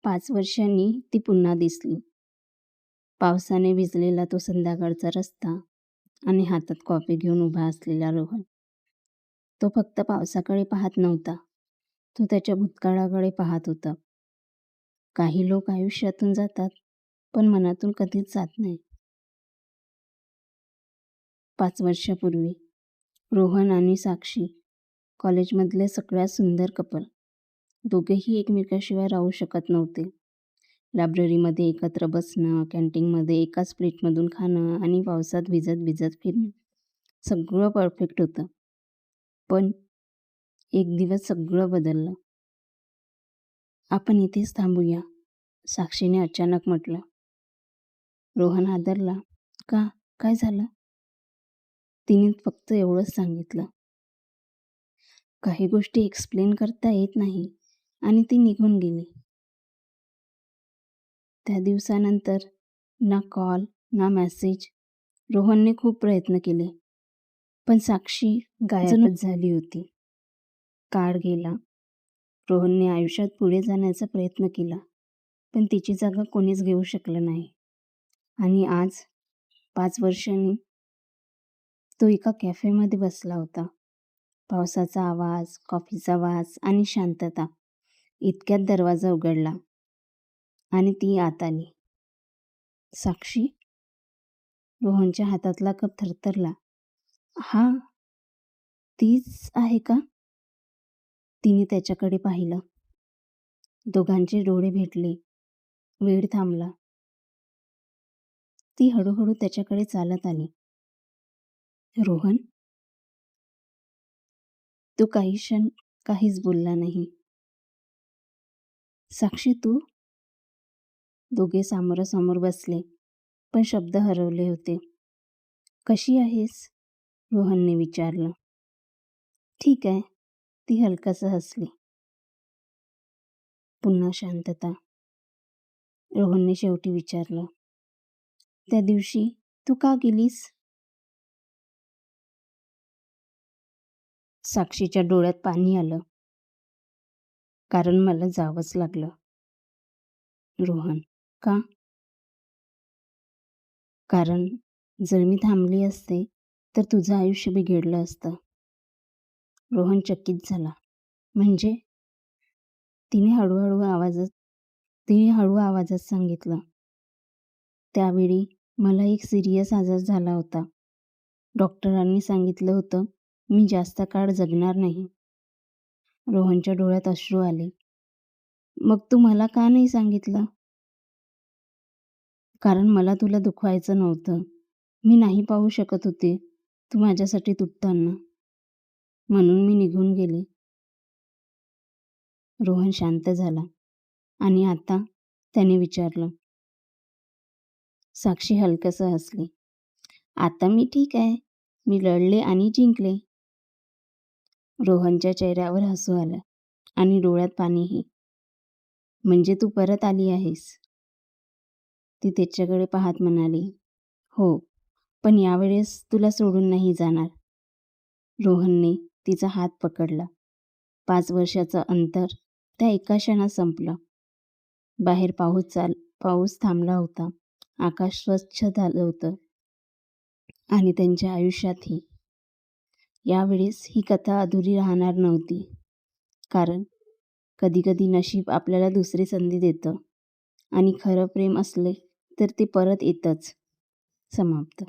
5 वर्षांनी ती पुन्हा दिसली. पावसाने भिजलेला तो संध्याकाळचा रस्ता आणि हातात कॉफी घेऊन उभा असलेला रोहन. तो फक्त पावसाकडे पाहत नव्हता, तो त्याच्या भूतकाळाकडे पाहत होता. काही लोक आयुष्यातून जातात, पण मनातून कधीच जात नाही. 5 वर्षापूर्वी रोहन आणि साक्षी कॉलेजमधले सगळ्यात सुंदर कपल. दोघेही एकमेकाशिवाय राहू शकत नव्हते. लायब्ररीमध्ये एकत्र बसणं, कॅन्टीनमध्ये एकाच प्लेटमधून खाणं आणि पावसात भिजत भिजत फिरणं, सगळं परफेक्ट होतं. पण एक दिवस सगळं बदललं. आपण इथेच थांबूया, साक्षीने अचानक म्हटलं. रोहन हादरला. का? काय झालं? तिने फक्त एवढंच सांगितलं. काही गोष्टी एक्सप्लेन करता येत नाही आणि ती निघून गेली. त्या दिवसानंतर ना कॉल ना मेसेज. रोहनने खूप प्रयत्न केले, पण साक्षी गायबच झाली होती. काळ गेला. रोहनने आयुष्यात पुढे जाण्याचा प्रयत्न केला, पण तिची जागा कोणीच घेऊ शकलं नाही. आणि आज 5 वर्षांनी तो एका कॅफेमध्ये बसला होता. पावसाचा आवाज, कॉफीचा वास आणि शांतता. इतक्यात दरवाजा उघडला आणि ती आत आली. साक्षी? रोहनच्या हातातला कप थरथरला. हा, तीच आहे का? तिने त्याच्याकडे पाहिलं. दोघांचे डोळे भेटले. वेळ थांबला. ती हळूहळू त्याच्याकडे चालत आली. रोहन? तो काही क्षण काहीच बोलला नाही. साक्षी, तू? दोघे समोरासमोर बसले, पण शब्द हरवले होते. कशी आहेस? रोहनने विचारलं. ठीक आहे, ती हलकसं हसली. पुन्हा शांतता. रोहनने शेवटी विचारलं. त्या दिवशी तू का गेलीस? साक्षीच्या डोळ्यात पाणी आलं. कारण मला जावंच लागलं. रोहन, का? कारण जर मी थांबली असते तर तुझं आयुष्य बिघडलं असतं. रोहन चकित झाला. म्हणजे? तिने हळू आवाजात सांगितलं. त्यावेळी मला एक सिरियस आजार झाला होता. डॉक्टरांनी सांगितलं होतं मी जास्त काळ जगणार नाही. रोहनच्या डोळ्यात अश्रू आले. मग तू मला का नाही सांगितलं? कारण मला तुला दुखवायचं नव्हतं. मी नाही पाहू शकत होते तू माझ्यासाठी तुटताना. म्हणून मी निघून गेले. रोहन शांत झाला आणि आता त्याने विचारलं. साक्षी हलकसं हसली. आता मी ठीक आहे. मी लढले आणि जिंकले. रोहनच्या चेहऱ्यावर हसू आलं आणि डोळ्यात पाणीही. म्हणजे तू परत आली आहेस? ती त्याच्याकडे पाहत म्हणाली. हो, पण यावेळेस तुला सोडून नाही जाणार. रोहनने तिचा हात पकडला. 5 वर्षाचं अंतर त्या एका क्षणात संपलं. बाहेर पाऊस थांबला होता. आकाश स्वच्छ झालं होतं. आणि त्यांच्या आयुष्यातही. यावेळेस ही कथा अधुरी राहणार नव्हती. कारण कधीकधी नशीब आपल्याला दुसरी संधी देतं आणि खरं प्रेम असले तर ते परत येतंच. समाप्त.